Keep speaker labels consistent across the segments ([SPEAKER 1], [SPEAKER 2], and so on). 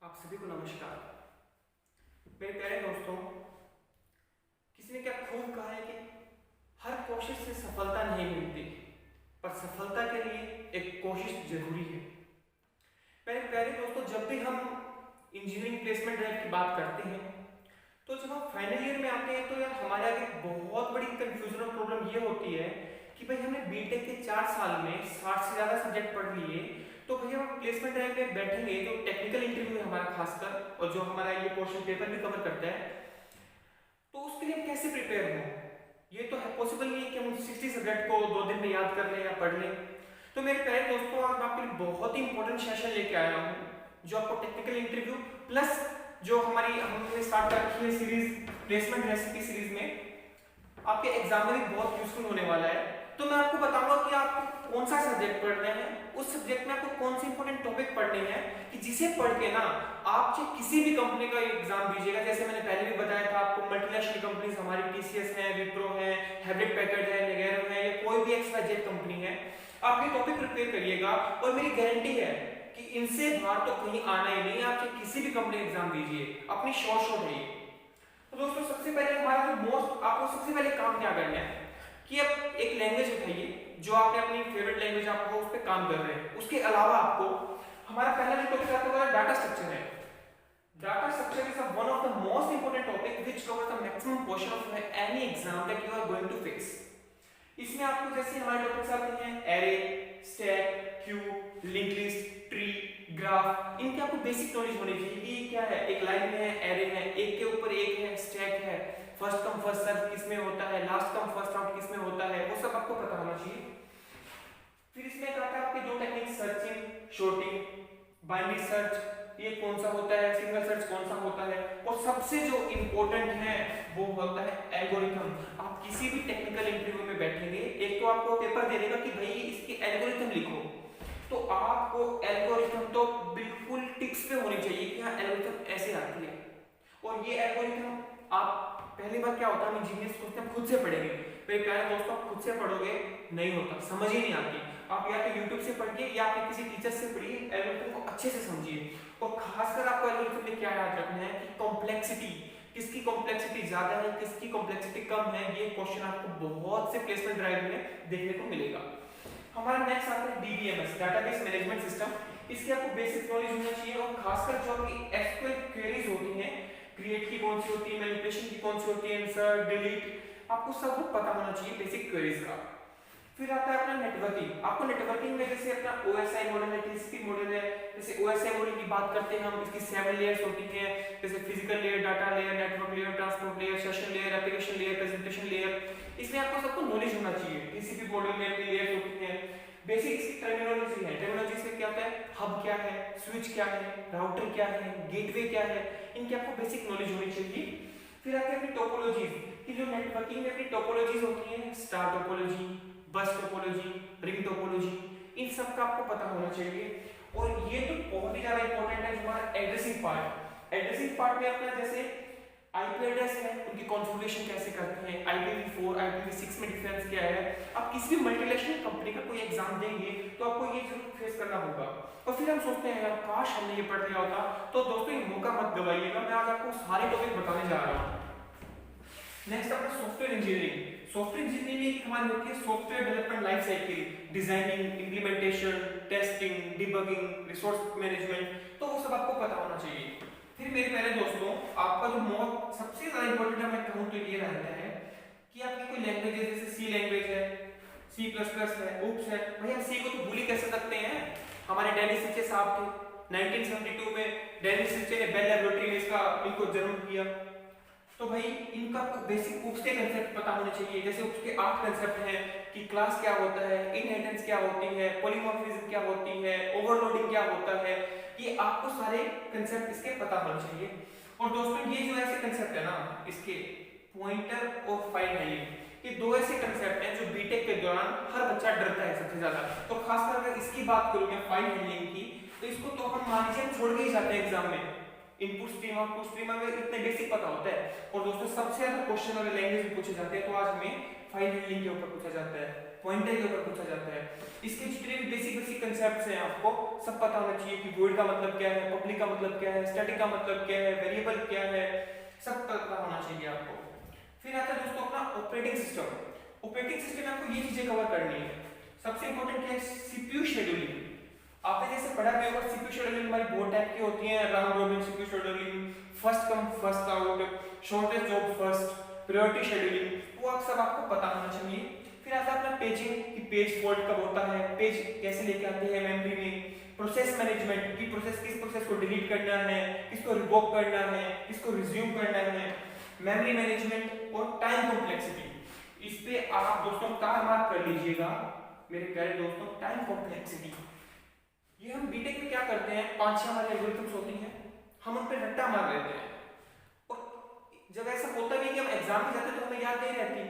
[SPEAKER 1] आप सभी को नमस्कार। मेरे प्यारे दोस्तों, किसी ने क्या खूब कहा है कि हर कोशिश से सफलता नहीं मिलती, पर सफलता के लिए एक कोशिश जरूरी है। मेरे प्यारे दोस्तों, जब भी हम इंजीनियरिंग प्लेसमेंट ड्राइव की बात करते हैं, तो जब हम फाइनल ईयर में आते हैं तो यार हमारे आगे बहुत बड़ी कंफ्यूजन और प्रॉब्लम ये होती है कि भाई हमने बीटेक के 4 साल में 60 से ज़्यादा सब्जेक्ट पढ़ लिए, तो भैया हम प्लेसमेंट ड्राइव में बैठेंगे जो टेक्निकल इंटरव्यू है हमारा खासकर, और जो हमारा ये क्वेश्चन पेपर भी कवर करता है, तो उसके लिए हम कैसे प्रिपेयर हों। ये तो है पॉसिबल नहीं है कि हम 60 सब्जेक्ट को 2 दिन में याद कर लें या पढ़ लें। तो मेरे प्यारे दोस्तों, आज मैं आपके लिए बहुत ही इंपॉर्टेंट सेशन लेके आया हूँ, जो आपको टेक्निकल इंटरव्यू प्लस जो हमारी हमने स्टार्ट कर रखी है सीरीज प्लेसमेंट रेसिपी सीरीज में, आपके एग्जाम में भी बहुत यूजफुल होने वाला है। तो मैं आपको बताऊंगा कि आपको कौन सा सब्जेक्ट पढ़ना है, उस सब्जेक्ट में आपको कौन से इंपॉर्टेंट टॉपिक पढ़ने हैं, कि जिसे पढ़ के ना आप चाहे किसी भी कंपनी का एग्जाम दीजिएगा। जैसे मैंने पहले भी बताया था आपको, मल्टीनेशनल कंपनीज हमारी टीसीएस है, विप्रो है, हेवलेट पैकर्ड है, नेगेरो है, या कोई भी XYZ कंपनी है, आप ये टॉपिक प्रिपेयर करिएगा और मेरी गारंटी है कि इनसे बाहर तो कहीं आना ही नहीं। आप चाहे किसी भी कंपनी एग्जाम दीजिए, अपनी शॉर्ट है। तो दोस्तों, सबसे पहले हमारा जो मोस्ट आपको सबसे पहले काम क्या करना है कि आप एक लैंग्वेज उठाइए जो आपने अपनी फेवरेट लैंग्वेज आपको उस पर काम कर रहे हैं। उसके अलावा आपको हमारा पहला जो टॉपिक आता है डाटा स्ट्रक्चर है। Data structure is one of the most important topic which covers the maximum portion of any exam that you are going to face. इसमें आपको जैसे हमारे टॉपिक्स आते हैं array, stack, queue, link list, tree, graph, इनकी आपको basic knowledge होनी चाहिए कि ये क्या है। एक लाइन में है, एरे है, एक के ऊपर एक है, स्टैक है, फर्स्ट कम फर्स्ट सर्व किसमें होता है, लास्ट कम फर्स्ट आउट किसमें होता है, वो सब आपको पता होना चाहिए। फिर इसमें क्या आता है आपके दो technique, searching, sorting, binary search, ये कौन सा होता है, सिंगल सर्च कौन सा होता है, और सबसे जो इंपॉर्टेंट है वो होता है एल्गोरिथम। आप किसी भी टेक्निकल इंटरव्यू में बैठेंगे, एक तो आपको पेपर दे देगा कि भाई इसकी एल्गोरिथम लिखो, तो आपको एल्गोरिथम तो बिल्कुल टिक्स पे होनी चाहिए कि हाँ एल्गोरिथम ऐसे आती है। और ये एल्गोरिथम आप पहली बार क्या होता है, हम इंजीनियर्स सोचते हैं खुद से पढ़ेंगे। मेरे प्यारे दोस्तों, आप खुद से पढ़ोगे नहीं होता, समझ ही नहीं आती। आप या तो यूट्यूब से पढ़िए या फिर किसी टीचर से पढ़िए, एल्गोरिथम को अच्छे से समझिए। और खासकर आपको एल्गोरिथम में क्या याद रखना है कि कॉम्प्लेक्सिटी, किसकी कॉम्प्लेक्सिटी ज्यादा है, किसकी कॉम्प्लेक्सिटी कम है, ये क्वेश्चन आपको बहुत से प्लेसमेंट ड्राइव में देखने को मिलेगा। हमारा नेक्स्ट आता है DBMS, डाटाबेस मैनेजमेंट सिस्टम। इसकी आपको बेसिक नॉलेज होना चाहिए, और खासकर जो आपकी SQL क्वेरीज होती हैं, क्रिएट की कौन सी होती है, मैनिपुलेशन की कौन सी होती है, इंसर्ट, डिलीट, आपको सब कुछ पता होना चाहिए बेसिक क्वेरीज का। फिर आता है अपना नेटवर्किंग। आपको नेटवर्किंग में जैसे अपना OSI मॉडल है, TCP मॉडल है, जैसे OSI मॉडल की बात करते हैं हम, इसकी 7 लेयर्स होती हैं, जैसे physical layer, data layer, network layer, transport layer, session layer, application layer, presentation layer. इसमें आपको सबको नॉलेज होना चाहिए। TCP मॉडल में अपनी लेयर्स होती हैं, बेसिक इसकी टर्मिनोलॉजी है। टर्मिनोलॉजी से क्या होता है, हब क्या है, स्विच क्या है, राउटर क्या है, गेटवे क्या है, इनकी आपको बेसिक नॉलेज होनी चाहिए। फिर आती है अपनी टोपोलॉजीज, कि जो नेटवर्किंग में अपनी टोपोलॉजीज होती हैं, star topology, bus topology, ring topology, इन सब का आपको पता होना चाहिए। और ये तो बहुत ही ज्यादा इंपॉर्टेंट है जो हमारा एड्रेसिंग पार्ट। एड्रेसिंग पार्ट में अपना जैसे आईपी एड्रेस है, उनकी कॉन्फ़िगरेशन कैसे करते हैं, IPv4 IPv6 में डिफरेंस क्या है। आप किसी भी मल्टीनेशनल कंपनी का कोई एग्जाम देंगे तो आपको ये जरूर फेस करना होगा। और फिर हम सोचते हैं यार काश हमने ये पढ़ लिया होता। तो दोस्तों, ये मौका मत गवाइएगा, मैं आज आपको सारे टॉपिक बताने जा रहा हूँ। नेक्स्ट अपना सॉफ्टवेयर इंजीनियरिंग। सॉफ्टवेयर इंजीनियरिंग हमारी होती है software development life cycle, designing, implementation, testing, debugging, resource management, तो वो सब आपको पता होना चाहिए। फिर मेरे प्यारे दोस्तों, आपका जो मोस्ट सबसे ज्यादा इंपॉर्टेंट है मैं कहूँ तो ये रहता है कि आपकी कोई लैंग्वेज है, जैसे C लैंग्वेज है, C++ है, UPS है। भैया C को तो भूल ही कैसे सकते हैं, हमारे डेनिस रिचे साहब थे। 1972 में डेनिस रिचे ने बेल लेबोरेटरी में इनको जन्म किया। तो भाई इनका बेसिक UPS के कंसेप्ट पता होने चाहिए। जैसे UPS के 8 कंसेप्ट हैं कि क्लास क्या होता है, इनहेरिटेंस क्या होती है, पॉलीमॉर्फिज्म क्या होती है, ओवरलोडिंग क्या होता है, ये आपको सारे कंसेप्ट इसके पता होने चाहिए। और दोस्तों, ये जो ऐसे कंसेप्ट है ना, इसके पॉइंटर और फाइल हैंडलिंग, ये दो ऐसे कंसेप्ट हैं जो बीटेक के दौरान हर बच्चा डरता है सबसे ज्यादा। तो खासकर अगर इसकी बात करूं मैं फाइल हैंडलिंग की, तो इसको तो हम मान लीजिए छोड़ के ही जाते हैं एग्जाम में। इनपुट स्ट्रीम आउटपुट स्ट्रीम में इतने बेसिक पता होता है। और दोस्तों, सबसे ज्यादा क्वेश्चन अगर लैंग्वेज में पूछे जाते हैं तो आज हमें फाइल हैंडलिंग के ऊपर पूछा जाता है। पॉइंटर के ऊपर पूछा जाता है। इसके जितने भी बेसिक बेसिक कंसेप्ट्स हैं आपको सब पता होना चाहिए कि वॉइड का मतलब क्या है, पब्लिक का मतलब क्या है, स्टैटिक का मतलब क्या है, वेरिएबल क्या है, सब पता होना चाहिए आपको। फिर आता है दोस्तों अपना ऑपरेटिंग सिस्टम। ऑपरेटिंग सिस्टम में आपको ये चीजें कवर करनी है। सबसे इंपॉर्टेंट क्या है, सीपीयू शेड्यूलिंग। आपने जैसे पढ़ा भी होगा, सीपीयू शेड्यूलिंग हमारी बहुत टाइप की होती है, round robin CPU scheduling, first come first out, shortest job first, priority scheduling, वो आप सब आपको पता होना चाहिए। फिर आता है अपना पेजिंग कि पेज फॉल्ट कब होता है, पेज कैसे लेके आते हैं मेमोरी में, प्रोसेस मैनेजमेंट की प्रोसेस किस प्रोसेस को डिलीट करना है, किसको रिवोक करना है, किसको रिज्यूम करना है, मेमोरी मैनेजमेंट और टाइम कॉम्प्लेक्सिटी। इस पे आप दोस्तों कार मार्क कर लीजिएगा मेरे प्यारे दोस्तों, टाइम कॉम्प्लेक्सिटी। ये हम बीटेक में क्या करते हैं, 5-6 हमारी एल्गोरिथम्स होती हैं, हम उन पे रट्टा मार लेते हैं और जब ऐसा होता भी है कि हम एग्जाम में जाते हैं तो हमें याद नहीं रहती,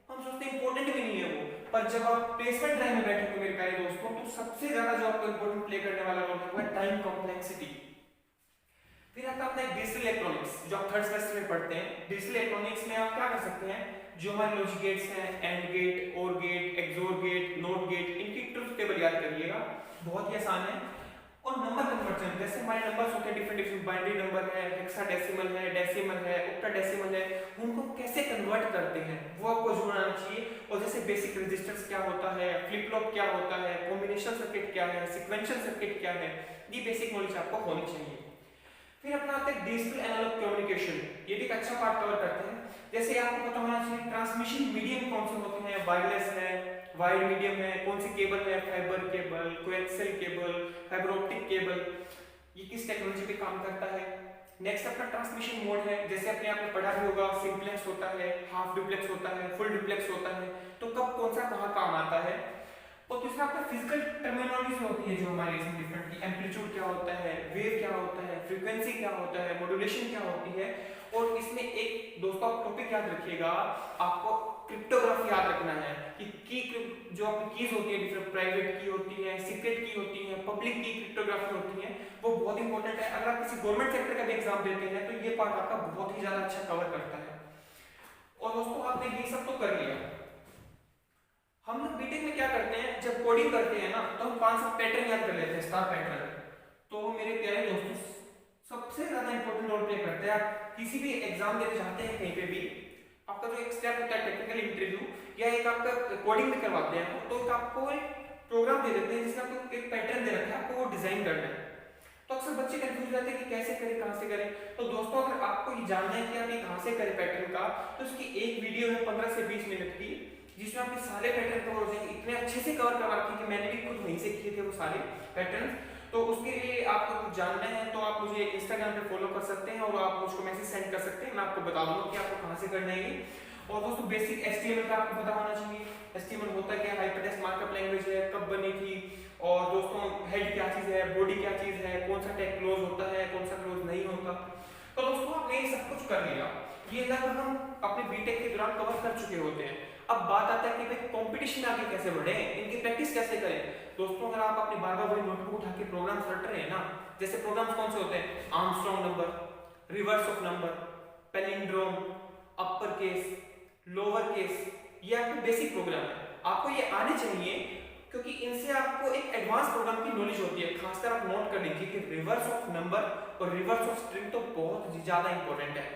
[SPEAKER 1] हम सोचते हैं इंपॉर्टेंट भी नहीं है वो। पर जब आप प्लेसमेंट ड्राइव में बैठे हो मेरे प्यारे दोस्तों, तो सबसे ज्यादा जो आपको इंपॉर्टेंट प्ले करने वाला रोल है वो है टाइम कॉम्प्लेक्सिटी। फिर आता है अपना डिजिटल इलेक्ट्रॉनिक्स, जो आप थर्ड सेमेस्टर में पढ़ते हैं। डिजिटल इलेक्ट्रॉनिक्स में आप क्या कर सकते हैं, जो हमारे लॉजिक गेट्स हैं, AND gate, or gate, XOR gate, NOT gate, इनकी ट्रुथ टेबल याद करिएगा, बहुत ही आसान है। और नंबर कन्वर्जन, जैसे हमारे नंबर्स होते हैं डिफरेंट डिफरेंट, बाइनरी नंबर है, हेक्साडेसिमल है, डेसिमल है, ऑक्टाडेसिमल है, उनको कैसे कन्वर्ट करते हैं वो आपको जरूर आना चाहिए। और जैसे बेसिक रजिस्टर्स क्या होता है, फ्लिप फ्लॉप क्या होता है, कॉम्बिनेशन सर्किट क्या है, सीक्वेंशियल सर्किट क्या है, ये बेसिक नॉलेज आपको होनी चाहिए। फिर अपना आता है डिजिटल एनालॉग कम्युनिकेशन, ये भी एक अच्छा पार्ट कवर करते हैं। जैसे आपको पता होना चाहिए ट्रांसमिशन मीडियम कौन से होते हैं, वायरलेस है, वायर्ड मीडियम है, कौन सी केबल है, fibre cable, coaxial cable, fibre optic cable, ये किस टेक्नोलॉजी पे काम करता है। नेक्स्ट अपना ट्रांसमिशन मोड है, जैसे अपने आपने पढ़ा भी होगा, सिंपलेक्स होता है, हाफ डुप्लेक्स होता है, फुल डुप्लेक्स होता है, तो कब कौन सा कहाँ काम आता है। और दूसरा आपका फिजिकल टर्मिनोलॉजीज होती है जो हमारे इसमें डिफरेंट की, एम्पलीट्यूड क्या होता है, वेव क्या होता है, फ्रीक्वेंसी क्या होता है, मॉड्यूलेशन क्या होती है। और इसमें एक दोस्तों आप टॉपिक याद रखिएगा, आपको क्रिप्टोग्राफी याद रखना है कि की जो आपकी कीज होती है डिफरेंट, प्राइवेट की होती है, सीक्रेट की होती है, पब्लिक की क्रिप्टोग्राफी होती है, वो बहुत इंपॉर्टेंट है। अगर आप किसी गवर्नमेंट सेक्टर का भी एग्जाम देते हैं तो ये पार्ट आपका बहुत ही ज्यादा अच्छा कवर करता है। और दोस्तों आपने ये सब तो कर लिया। हम लोग बीटेक में क्या करते हैं, जब कोडिंग करते हैं ना तो हम 5 पैटर्न याद कर लेते हैं, स्टार पैटर्न। तो मेरे प्यारे दोस्तों सबसे ज्यादा इंपॉर्टेंट रोल प्ले करते हैं। आप किसी भी एग्जाम देने जाते हैं कहीं पे भी, आपका जो एक स्टेप होता है टेक्निकल इंटरव्यू या एक आपका कोडिंग में करवाते हैं, तो एक आपको एक प्रोग्राम दे देते हैं जिसमें आपको एक पैटर्न दे रखा है, आपको वो डिजाइन करना है। तो अक्सर बच्चे कंफ्यूज रहते हैं कि कैसे करें, कहां से करें। तो दोस्तों अगर आपको ये जानना है कि आप ये कहां से करें पैटर्न का, तो इसकी एक वीडियो है 15 से 20 मिनट की, जिसमें आपके सारे पैटर्न कवर हो जाएंगे। इतने अच्छे से कवर करवा रखे कि मैंने भी खुद वहीं से किए थे वो सारे पैटर्न। तो उसके लिए आपको कुछ जानना है तो आप मुझे इंस्टाग्राम पे फॉलो कर सकते हैं और आप मुझको मैसेज सेंड कर सकते हैं, मैं आपको बता दूंगा कि आपको कहां से करना है ये। और दोस्तों बेसिक HTML का आपको पता होना चाहिए, HTML होता क्या है, हाइपरटेक्स्ट मार्कअप लैंग्वेज है, कब बनी थी, और दोस्तों हेड क्या चीज है, बॉडी क्या चीज है, कौन सा टैग क्लोज होता है, कौन सा क्लोज नहीं होता। तो दोस्तों आपने ये सब कुछ कर लिया, ये लगभग हम अपने बीटेक के दौरान कवर कर चुके होते हैं। अब बात आता है कि भाई कंपटीशन आगे कैसे बढ़े, इनकी प्रैक्टिस कैसे करें। दोस्तों अगर आप अपनी बार-बार वही नोटबुक उठा के प्रोग्राम्स रट रहे हैं ना, जैसे प्रोग्राम्स कौन से होते हैं, Armstrong number, reverse of number, palindrome, upper case, lower case, ये आपके बेसिक प्रोग्राम है, आपको ये आने चाहिए क्योंकि इनसे आपको एक एडवांस प्रोग्राम की नॉलेज होती है। खासकर आप नोट कर लीजिए कि रिवर्स ऑफ नंबर और रिवर्स ऑफ स्ट्रिंग तो बहुत ज्यादा इंपॉर्टेंट है।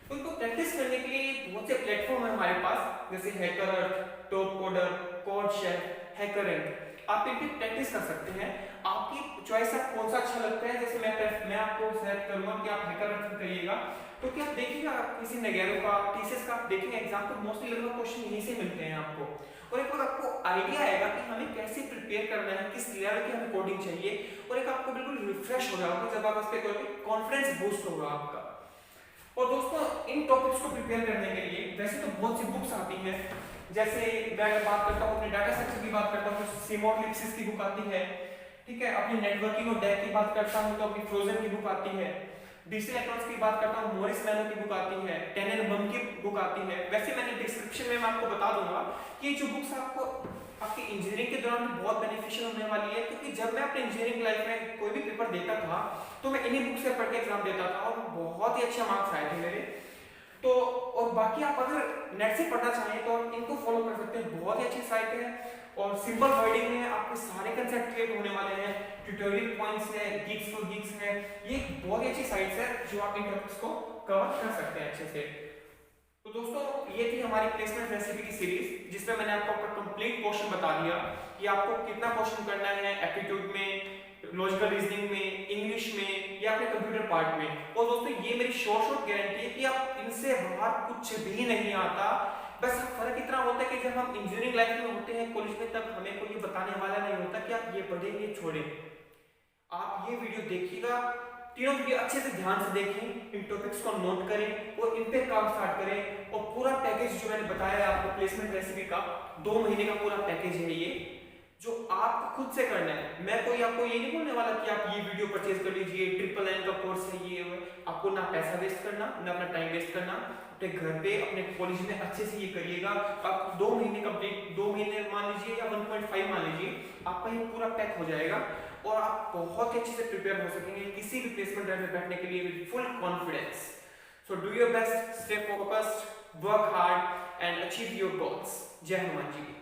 [SPEAKER 1] तो इनको प्रैक्टिस करने के लिए बहुत से प्लेटफॉर्म है हमारे पास, जैसे हैकरअर्थ, टॉप कोडर, कोडशेफ, हैकररैंक। आप इन पे प्रैक्टिस कर सकते हैं, आपकी चॉइस है कौन सा अच्छा लगता है। जैसे मैं आपको सजेस्ट करूंगा कि आप हैकररैंक करिएगा, क्योंकि आप देखिएगा किसी नगेरो का, टीसीएस का देखेंगे एग्जाम तो मोस्टली लगभग क्वेश्चन यहीं से मिलते हैं आपको, और एक बार आपको आइडिया आएगा कि हमें कैसे प्रिपेयर करना है, किस लेवल की हमें कोडिंग चाहिए, और एक आपको बिल्कुल रिफ्रेश हो जाओगे जब आप इस पे करोगे, कॉन्फिडेंस बूस्ट होगा आपका। और दोस्तों इन टॉपिक्स को प्रिपेयर करने के लिए वैसे तो बहुत सी बुक्स आती हैं, जैसे मैं बात करता हूँ अपने डाटा स्ट्रक्चर की बात करता हूँ तो सिमोन लिप्सिस की बुक आती है, ठीक है। अपनी नेटवर्किंग और डेक की बात करता हूँ तो अपनी फ्रोजन की बुक आती है। डिजिटल इलेक्ट्रॉनिक्स की बात करता हूँ मोरिस मैनो की बुक आती है, टेनर बम की बुक आती है। वैसे मैंने डिस्क्रिप्शन में मैं आपको बता दूंगा कि जो बुक्स आपको आपकी इंजीनियरिंग के दौरान भी बहुत बेनिफिशियल होने वाली है, क्योंकि जब मैं अपने इंजीनियरिंग लाइफ में कोई भी पेपर देता था तो मैं इन्हीं बुक से पढ़ के एग्जाम देता था और बहुत ही अच्छे मार्क्स आए थे मेरे। तो और बाकी आप अगर नेट से पढ़ना चाहें तो इनको फॉलो कर सकते हैं, बहुत ही अच्छी साइट है। और सिंपल वर्डिंग में आपके सारे कंसेप्ट क्लियर होने वाले हैं। ट्यूटोरियल पॉइंट्स है, गिग्स फॉर गिग्स है, ये एक बहुत ही अच्छी साइट्स है जो आप इन टॉपिक्स को कवर कर सकते हैं अच्छे से। तो दोस्तों ये थी हमारी प्लेसमेंट रेसिपी की सीरीज, जिसमें मैंने आपको कंप्लीट क्वेश्चन बता दिया कि आपको कितना क्वेश्चन करना है एप्टीट्यूड में, लॉजिकल रीजनिंग में, इंग्लिश में या अपने कंप्यूटर पार्ट में। और दोस्तों ये मेरी शॉर्ट गारंटी है कि आप इनसे बाहर कुछ भी नहीं आता। बस फर्क इतना होता है कि जब हम इंजीनियरिंग लाइफ में होते हैं, कॉलेज में, तब हमें कोई ये बताने वाला नहीं होता कि आप ये पढ़ें ये छोड़ें। आप ये वीडियो देखिएगा, तीनों वीडियो अच्छे से ध्यान से देखें, इन टॉपिक्स को नोट करें और इन पे काम स्टार्ट करें। और पूरा पैकेज जो मैंने बताया है आपको प्लेसमेंट रेसिपी का, 2 महीने का पूरा पैकेज है ये, जो आपको खुद से करना है। मैं कोई आपको ये नहीं बोलने वाला कि आप ये वीडियो परचेज कर लीजिए, NNN का कोर्स है ये है। आपको ना पैसा वेस्ट करना, ना अपना टाइम वेस्ट करना, अपने घर पे अपने कॉलेज में अच्छे से ये करिएगा। आप 2 महीने कंप्लीट, 2 महीने मान लीजिए या 1.5 मान लीजिए, आपका ये पूरा पैक हो जाएगा और आप बहुत ही अच्छे से प्रिपेयर हो सकेंगे किसी भी प्लेसमेंट ड्राइव में बैठने के लिए with full confidence. So do your best, stay focused, work hard and achieve your goals. जय हनुमान जी की।